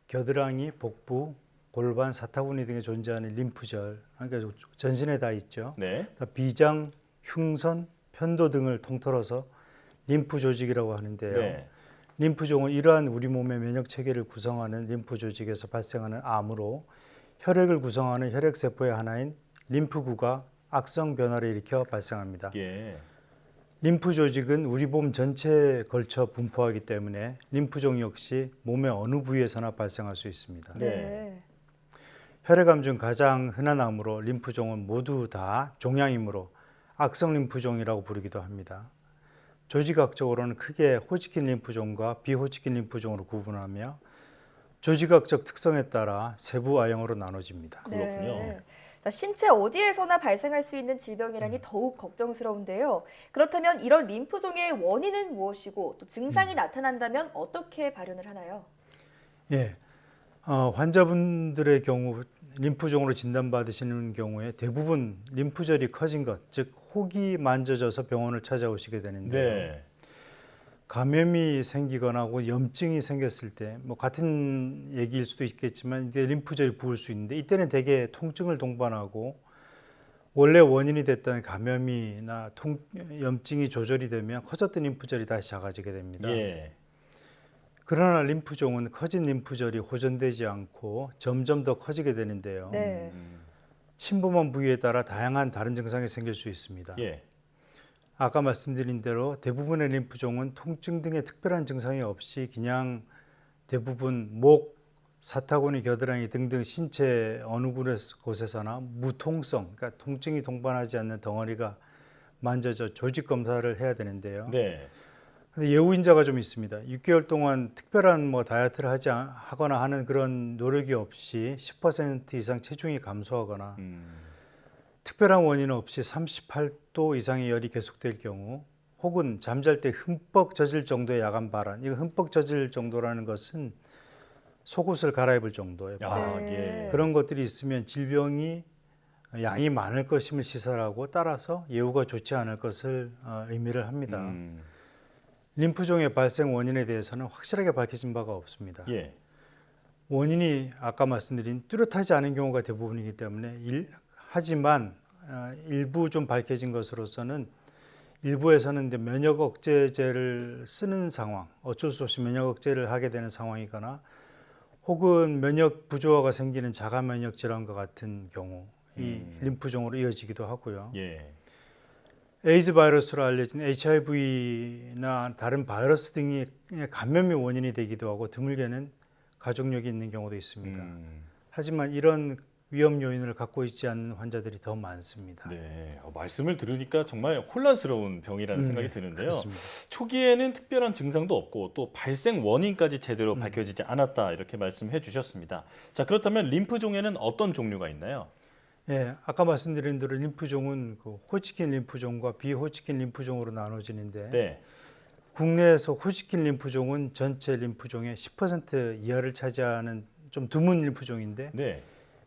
겨드랑이, 복부, 골반, 사타구니 등에 존재하는 림프절, 그러니까 전신에 다 있죠. 네. 비장, 흉선, 편도 등을 통틀어서 림프 조직이라고 하는데요. 네. 림프종은 이러한 우리 몸의 면역 체계를 구성하는 림프 조직에서 발생하는 암으로 혈액을 구성하는 혈액 세포의 하나인 림프구가 악성 변화를 일으켜 발생합니다. 예. 림프 조직은 우리 몸 전체에 걸쳐 분포하기 때문에 림프종 역시 몸의 어느 부위에서나 발생할 수 있습니다. 네. 혈액암 중 가장 흔한 암으로 림프종은 모두 다 종양이므로 악성 림프종이라고 부르기도 합니다. 조직학적으로는 크게 호치킨 림프종과 비호치킨 림프종으로 구분하며 조직학적 특성에 따라 세부 A형으로 나눠집니다. 네. 자, 신체 어디에서나 발생할 수 있는 질병이라니 더욱 걱정스러운데요. 그렇다면 이런 림프종의 원인은 무엇이고 또 증상이 나타난다면 어떻게 발현을 하나요? 예, 환자분들의 경우 림프종으로 진단받으시는 경우에 대부분 림프절이 커진 것, 즉 혹이 만져져서 병원을 찾아오시게 되는데요. 네. 감염이 생기거나 혹은 염증이 생겼을 때 뭐 같은 얘기일 수도 있겠지만 이제 림프절이 부을 수 있는데 이때는 대개 통증을 동반하고 원래 원인이 됐던 감염이나 염증이 조절이 되면 커졌던 림프절이 다시 작아지게 됩니다. 예. 그러나 림프종은 커진 림프절이 호전되지 않고 점점 더 커지게 되는데요. 네. 침범한 부위에 따라 다양한 다른 증상이 생길 수 있습니다. 예. 아까 말씀드린 대로 대부분의 림프종은 통증 등의 특별한 증상이 없이 그냥 대부분 목, 사타구니, 겨드랑이 등등 신체 어느 곳에서나 무통성, 그러니까 통증이 동반하지 않는 덩어리가 만져져 조직 검사를 해야 되는데요. 네. 근데 예우인자가 좀 있습니다. 6개월 동안 특별한 다이어트를 하거나 하는 그런 노력이 없이 10% 이상 체중이 감소하거나 특별한 원인 없이 38도 이상의 열이 계속될 경우, 혹은 잠잘 때 흠뻑 젖을 정도의 야간 발한. 이거 흠뻑 젖을 정도라는 것은 속옷을 갈아입을 정도의 발한. 예. 그런 것들이 있으면 질병이 양이 많을 것임을 시사하고 따라서 예후가 좋지 않을 것을 의미를 합니다. 림프종의 발생 원인에 대해서는 확실하게 밝혀진 바가 없습니다. 예. 원인이 아까 말씀드린 뚜렷하지 않은 경우가 대부분이기 때문에 하지만 일부 좀 밝혀진 것으로서는 일부에서는 이제 면역 억제제를 쓰는 상황, 어쩔 수 없이 면역 억제를 하게 되는 상황이거나 혹은 면역 부조화가 생기는 자가 면역 질환과 같은 경우 이 림프종으로 이어지기도 하고요. 예. 에이즈 바이러스로 알려진 HIV나 다른 바이러스 등의 감염이 원인이 되기도 하고 드물게는 가족력이 있는 경우도 있습니다. 하지만 이런 위험 요인을 갖고 있지 않는 환자들이 더 많습니다. 네, 말씀을 들으니까 정말 혼란스러운 병이라는 생각이 드는데요. 그렇습니다. 초기에는 특별한 증상도 없고 또 발생 원인까지 제대로 밝혀지지 않았다 이렇게 말씀해 주셨습니다. 자, 그렇다면 림프종에는 어떤 종류가 있나요? 예, 아까 말씀드린 대로 림프종은 그 호치킨 림프종과 비호치킨 림프종으로 나눠지는데 네. 국내에서 호치킨 림프종은 전체 림프종의 10% 이하를 차지하는 좀 드문 림프종인데 네.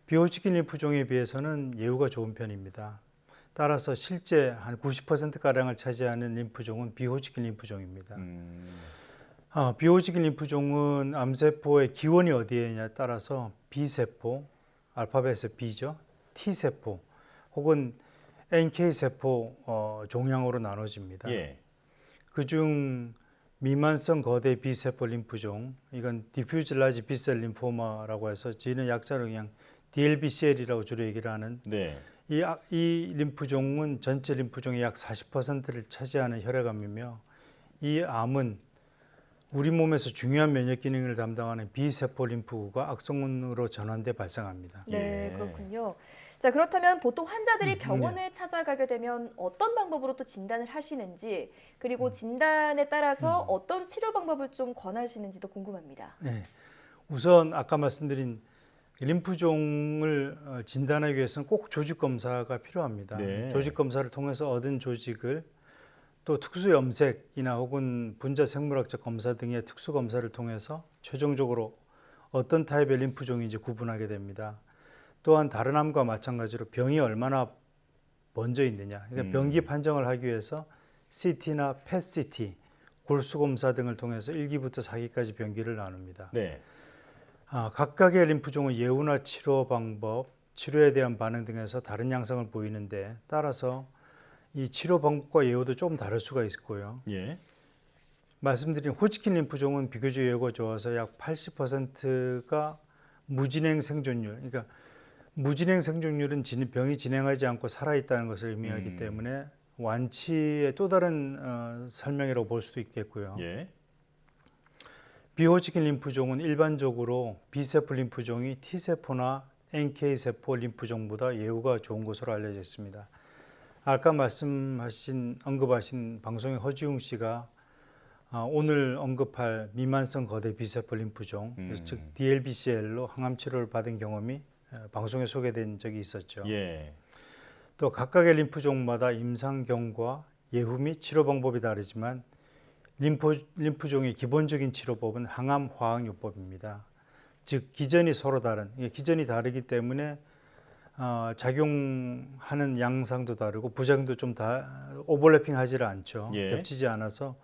비호치킨 림프종에 비해서는 예후가 좋은 편입니다. 따라서 실제 한 90%가량을 차지하는 림프종은 비호치킨 림프종입니다. 비호치킨 림프종은 암세포의 기원이 어디에냐에 따라서 B세포, 알파벳의 B죠. T세포 혹은 NK세포 종양으로 나눠집니다. 예. 그중 미만성 거대 B세포 림프종, 이건 디퓨즈 라지 B셀 림포마라고 해서 저희는 약자로 그냥 DLBCL이라고 주로 얘기를 하는 네. 이 림프종은 전체 림프종의 약 40%를 차지하는 혈액암이며 이 암은 우리 몸에서 중요한 면역 기능을 담당하는 B세포 림프구가 악성으로 전환돼 발생합니다. 네, 그렇군요. 자, 그렇다면 보통 환자들이 병원에 찾아가게 되면 어떤 방법으로 또 진단을 하시는지, 그리고 진단에 따라서 어떤 치료 방법을 좀 권하시는지도 궁금합니다. 네, 우선 아까 말씀드린 림프종을 진단하기 위해서는 꼭 조직 검사가 필요합니다. 네. 조직 검사를 통해서 얻은 조직을 또 특수 염색이나 혹은 분자 생물학적 검사 등의 특수 검사를 통해서 최종적으로 어떤 타입의 림프종인지 구분하게 됩니다. 또한 다른 암과 마찬가지로 병이 얼마나 번져 있느냐, 그러니까 병기 판정을 하기 위해서 CT나 PET-CT, 골수 검사 등을 통해서 1기부터 4기까지 병기를 나눕니다. 네. 각각의 림프종은 예후나 치료 방법, 치료에 대한 반응 등에서 다른 양상을 보이는데 따라서 이 치료 방법과 예후도 조금 다를 수가 있고요. 예. 말씀드린 호치킨 림프종은 비교적 예후가 좋아서 약 80%가 무진행 생존율, 그러니까 무진행 생존율은 병이 진행하지 않고 살아있다는 것을 의미하기 때문에 완치의 또 다른 설명이라고 볼 수도 있겠고요. 예. 비호치킨 림프종은 일반적으로 B세포 림프종이 T세포나 NK세포 림프종보다 예후가 좋은 것으로 알려져 있습니다. 아까 언급하신 방송의 허지웅 씨가 오늘 언급할 미만성 거대 B세포 림프종, 즉 DLBCL로 항암 치료를 받은 경험이 방송에 소개된 적이 있었죠. 예. 또 각각의 림프종마다 임상경과 예후 및 치료 방법이 다르지만 림프종의 기본적인 치료법은 항암 화학요법입니다. 즉 기전이 서로 다른, 기전이 다르기 때문에 작용하는 양상도 다르고 부작용도 좀 오버래핑하지 않죠. 예. 겹치지 않아서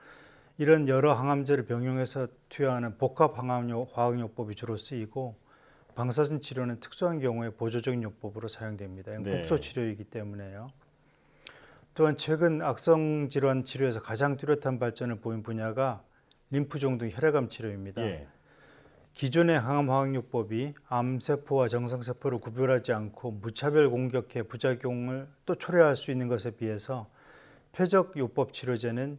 이런 여러 항암제를 병용해서 투여하는 복합 항암 화학요법이 주로 쓰이고 방사선 치료는 특수한 경우에 보조적인 요법으로 사용됩니다. 네. 국소 치료이기 때문에요. 또한 최근 악성 질환 치료에서 가장 뚜렷한 발전을 보인 분야가 림프종 등 혈액암 치료입니다. 예. 기존의 항암 화학요법이 암세포와 정상세포를 구별하지 않고 무차별 공격해 부작용을 또 초래할 수 있는 것에 비해서 표적 요법 치료제는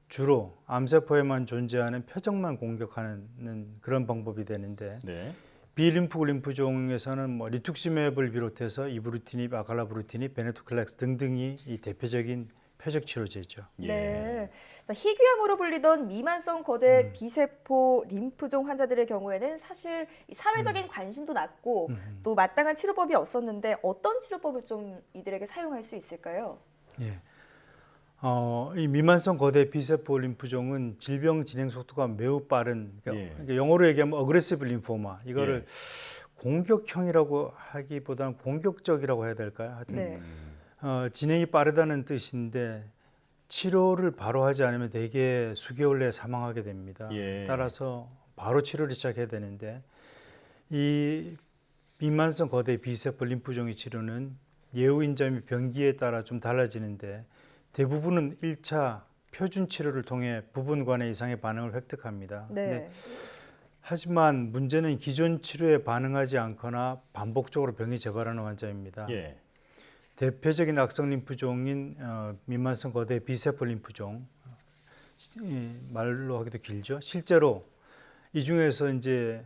주로 암세포에만 존재하는 표적만 공격하는 그런 방법이 되는데 네. 비림프구 림프종에서는 뭐 리투크시맵을 비롯해서 이브루티닙, 아칼라브루티닙, 베네토클렉스 등등이 이 대표적인 표적 치료제죠. 네. 자, 희귀암으로 불리던 미만성 거대 비세포 림프종 환자들의 경우에는 사실 이 사회적인 관심도 낮고 또 마땅한 치료법이 없었는데 어떤 치료법을 좀 이들에게 사용할 수 있을까요? 예. 이 미만성 거대 비세포 림프종은 질병 진행 속도가 매우 빠른, 그러니까 영어로 얘기하면 어그레시브 림포마. 이거를 공격형이라고 하기보다는 공격적이라고 해야 될까요? 하여튼 진행이 빠르다는 뜻인데 치료를 바로 하지 않으면 대개 수개월 내에 사망하게 됩니다. 따라서 바로 치료를 시작해야 되는데 이 미만성 거대 비세포 림프종의 치료는 예후인자 및 병기에 따라 좀 달라지는데 대부분은 1차 표준 치료를 통해 부분간의 이상의 반응을 획득합니다. 네. 하지만 문제는 기존 치료에 반응하지 않거나 반복적으로 병이 재발하는 환자입니다. 대표적인 악성 림프종인 미만성 거대 비세포 림프종, 말로 하기도 길죠. 실제로 이 중에서 이제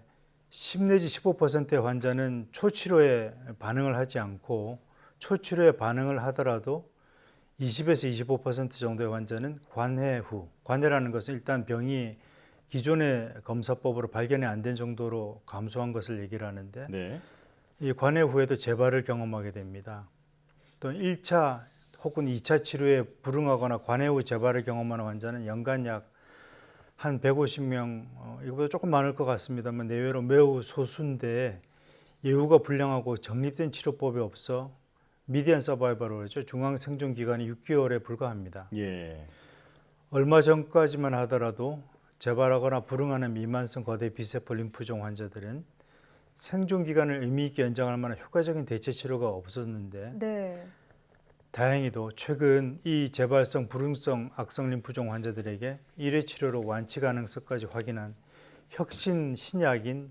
10 내지 15%의 환자는 초치료에 반응을 하지 않고 초치료에 반응을 하더라도 20에서 25% 정도의 환자는 관해 후, 관해라는 것은 일단 병이 기존의 검사법으로 발견이 안 된 정도로 감소한 것을 얘기를 하는데 이 관해 후에도 재발을 경험하게 됩니다. 또 1차 혹은 2차 치료에 불응하거나 관해 후 재발을 경험하는 환자는 연간 약 한 150명, 이거보다 조금 많을 것 같습니다만 내외로 매우 소수인데 예후가 불량하고 정립된 치료법이 없어 미디안 서바이벌로 그러죠. 중앙 생존 기간이 6개월에 불과합니다. 얼마 전까지만 하더라도 재발하거나 불응하는 미만성 거대 비세포 림프종 환자들은 생존 기간을 의미 있게 연장할 만한 효과적인 대체 치료가 없었는데 다행히도 최근 이 재발성 불응성 악성 림프종 환자들에게 1회 치료로 완치 가능성까지 확인한 혁신 신약인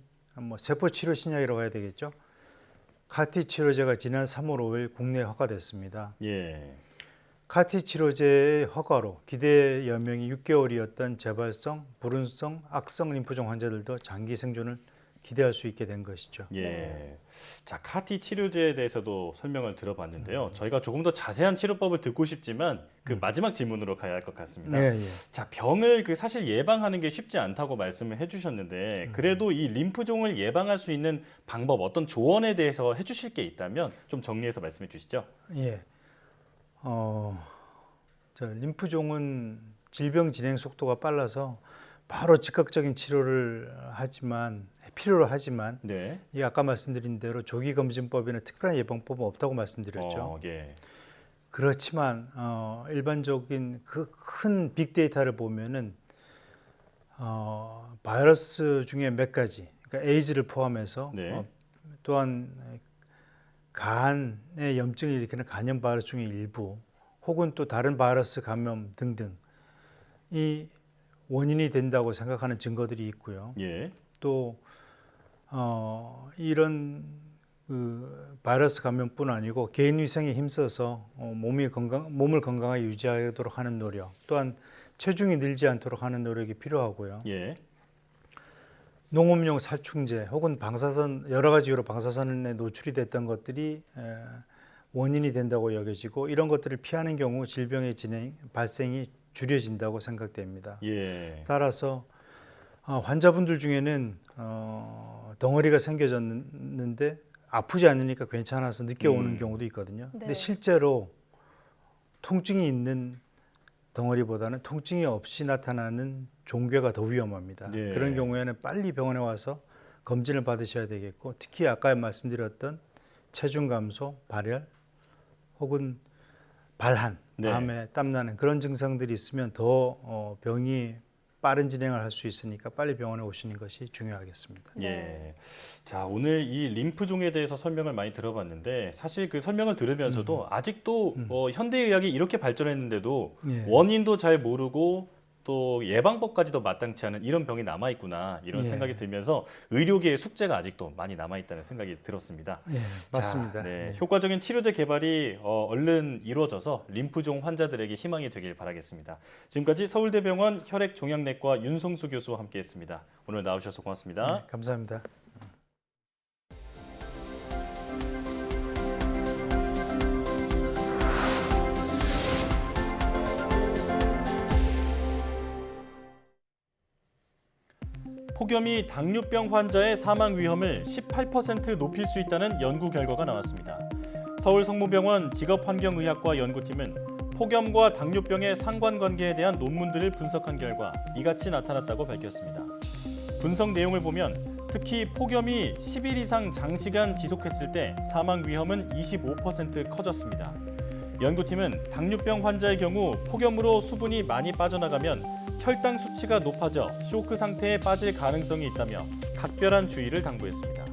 세포 치료 신약이라고 해야 되겠죠. 카티 치료제가 지난 3월 5일 국내에 허가됐습니다. 카티 치료제의 허가로 기대 여명이 6개월이었던 재발성, 불운성, 악성 림프종 환자들도 장기 생존을 기대할 수 있게 된 것이죠. 자, 카티 치료제에 대해서도 설명을 들어봤는데요. 저희가 조금 더 자세한 치료법을 듣고 싶지만 그 마지막 질문으로 가야 할 것 같습니다. 자, 병을 사실 예방하는 게 쉽지 않다고 말씀을 해주셨는데 그래도 이 림프종을 예방할 수 있는 방법, 어떤 조언에 대해서 해주실 게 있다면 좀 정리해서 말씀해 주시죠. 림프종은 질병 진행 속도가 빨라서 바로 즉각적인 치료를 필요로 하지만 이 아까 말씀드린 대로 조기 검진법이나 특별한 예방법은 없다고 말씀드렸죠. 그렇지만 일반적인 그 큰 빅데이터를 보면은 바이러스 중에 몇 가지, 그러니까 에이즈를 포함해서 또한 간의 염증을 일으키는 간염 바이러스 중에 일부, 혹은 또 다른 바이러스 감염 등등 이 원인이 된다고 생각하는 증거들이 있고요. 또 이런 바이러스 감염뿐 아니고 개인 위생에 힘써서 몸을 건강하게 유지하도록 하는 노력, 또한 체중이 늘지 않도록 하는 노력이 필요하고요. 농업용 살충제 혹은 방사선, 여러 가지 이유로 방사선에 노출이 됐던 것들이 원인이 된다고 여겨지고 이런 것들을 피하는 경우 질병의 발생이 줄여진다고 생각됩니다. 따라서 환자분들 중에는 덩어리가 생겨졌는데 아프지 않으니까 괜찮아서 늦게 오는 경우도 있거든요. 근데 실제로 통증이 있는 덩어리보다는 통증이 없이 나타나는 종괴가 더 위험합니다. 그런 경우에는 빨리 병원에 와서 검진을 받으셔야 되겠고, 특히 아까 말씀드렸던 체중 감소, 발열 혹은 발한, 마음에 땀나는 그런 증상들이 있으면 더 병이 빠른 진행을 할 수 있으니까 빨리 병원에 오시는 것이 중요하겠습니다. 예. 자, 오늘 이 림프종에 대해서 설명을 많이 들어봤는데 사실 그 설명을 들으면서도 아직도 현대의학이 이렇게 발전했는데도 예. 원인도 잘 모르고 또 예방법까지도 마땅치 않은 이런 병이 남아있구나 이런 예. 생각이 들면서 의료계의 숙제가 아직도 많이 남아있다는 생각이 들었습니다. 예, 맞습니다. 자, 네, 예. 효과적인 치료제 개발이 얼른 이루어져서 림프종 환자들에게 희망이 되길 바라겠습니다. 지금까지 서울대병원 혈액종양내과 윤성수 교수와 함께했습니다. 오늘 나오셔서 고맙습니다. 네, 감사합니다. 폭염이 당뇨병 환자의 사망 위험을 18% 높일 수 있다는 연구 결과가 나왔습니다. 서울성모병원 직업환경의학과 연구팀은 폭염과 당뇨병의 상관관계에 대한 논문들을 분석한 결과 이같이 나타났다고 밝혔습니다. 분석 내용을 보면 특히 폭염이 10일 이상 장시간 지속했을 때 사망 위험은 25% 커졌습니다. 연구팀은 당뇨병 환자의 경우 폭염으로 수분이 많이 빠져나가면 혈당 수치가 높아져 쇼크 상태에 빠질 가능성이 있다며 각별한 주의를 당부했습니다.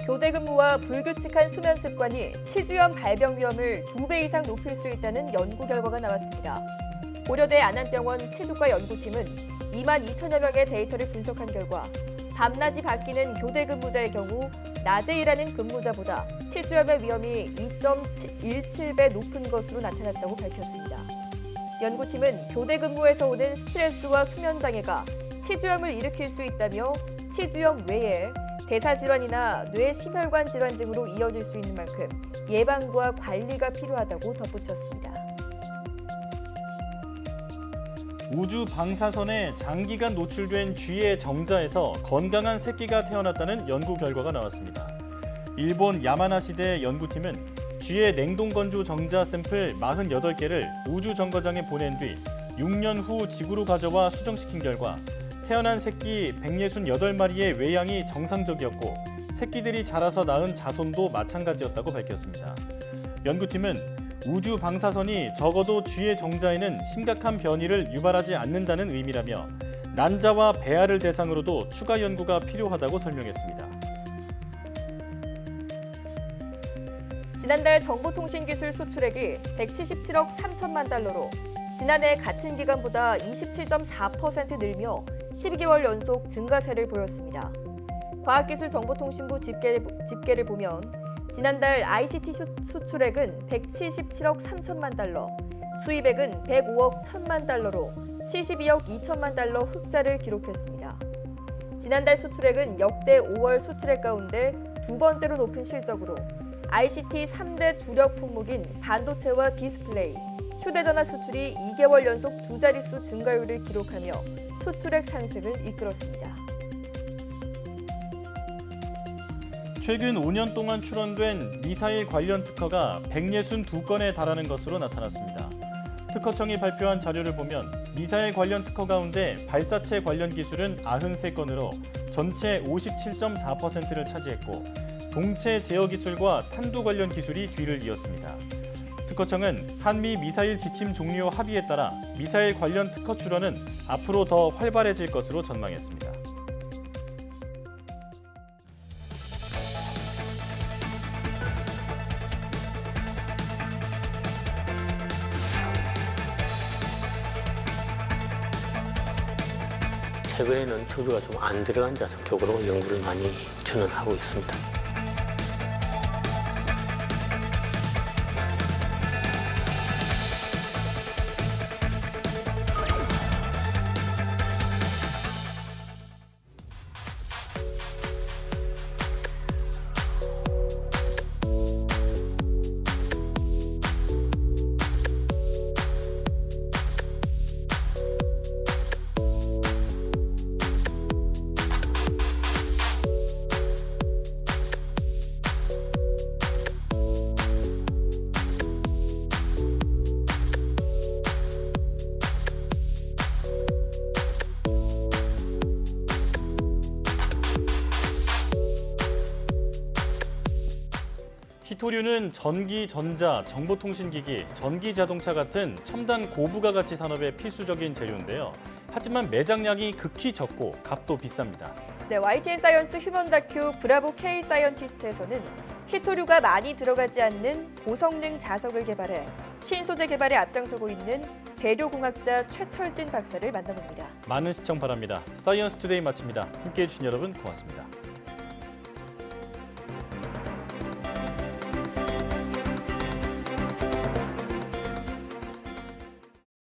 교대 근무와 불규칙한 수면 습관이 치주염 발병 위험을 2배 이상 높일 수 있다는 연구 결과가 나왔습니다. 고려대 안암병원 치주과 연구팀은 2만 2천여 명의 데이터를 분석한 결과 밤낮이 바뀌는 교대 근무자의 경우 낮에 일하는 근무자보다 치주염의 위험이 2.17배 높은 것으로 나타났다고 밝혔습니다. 연구팀은 교대 근무에서 오는 스트레스와 수면 장애가 치주염을 일으킬 수 있다며 치주염 외에 대사질환이나 뇌심혈관 질환 등으로 이어질 수 있는 만큼 예방과 관리가 필요하다고 덧붙였습니다. 우주 방사선에 장기간 노출된 쥐의 정자에서 건강한 새끼가 태어났다는 연구 결과가 나왔습니다. 일본 야마나시대 연구팀은 쥐의 냉동 건조 정자 샘플 48개를 우주 정거장에 보낸 뒤 6년 후 지구로 가져와 수정시킨 결과 태어난 새끼 168마리의 외양이 정상적이었고 새끼들이 자라서 낳은 자손도 마찬가지였다고 밝혔습니다. 연구팀은 우주 방사선이 적어도 쥐의 정자에는 심각한 변이를 유발하지 않는다는 의미라며 난자와 배아를 대상으로도 추가 연구가 필요하다고 설명했습니다. 지난달 정보통신기술 수출액이 177억 3천만 달러로 지난해 같은 기간보다 27.4% 늘며 12개월 연속 증가세를 보였습니다. 과학기술정보통신부 집계를 보면 지난달 ICT 수출액은 177억 3천만 달러, 수입액은 105억 1천만 달러로 72억 2천만 달러 흑자를 기록했습니다. 지난달 수출액은 역대 5월 수출액 가운데 두 번째로 높은 실적으로 ICT 3대 주력 품목인 반도체와 디스플레이, 휴대전화 수출이 2개월 연속 두 자릿수 증가율을 기록하며 수출액 상승을 이끌었습니다. 최근 5년 동안 출원된 미사일 관련 특허가 162건에 달하는 것으로 나타났습니다. 특허청이 발표한 자료를 보면 미사일 관련 특허 가운데 발사체 관련 기술은 93건으로 전체 57.4%를 차지했고 동체 제어 기술과 탄두 관련 기술이 뒤를 이었습니다. 특허청은 한미 미사일 지침 종료 합의에 따라 미사일 관련 특허 출원은 앞으로 더 활발해질 것으로 전망했습니다. 최근에는 투비가 좀 안 들어간 자석 쪽으로 연구를 많이 진행하고 있습니다. 히토류는 전기, 전자, 정보통신기기, 전기자동차 같은 첨단 고부가가치 산업의 필수적인 재료인데요. 하지만 매장량이 극히 적고 값도 비쌉니다. 네, YTN 사이언스 휴먼 다큐 브라보 K 사이언티스트에서는 히토류가 많이 들어가지 않는 고성능 자석을 개발해 신소재 개발에 앞장서고 있는 재료공학자 최철진 박사를 만나봅니다. 많은 시청 바랍니다. 사이언스 투데이 마칩니다. 함께해 주신 여러분 고맙습니다.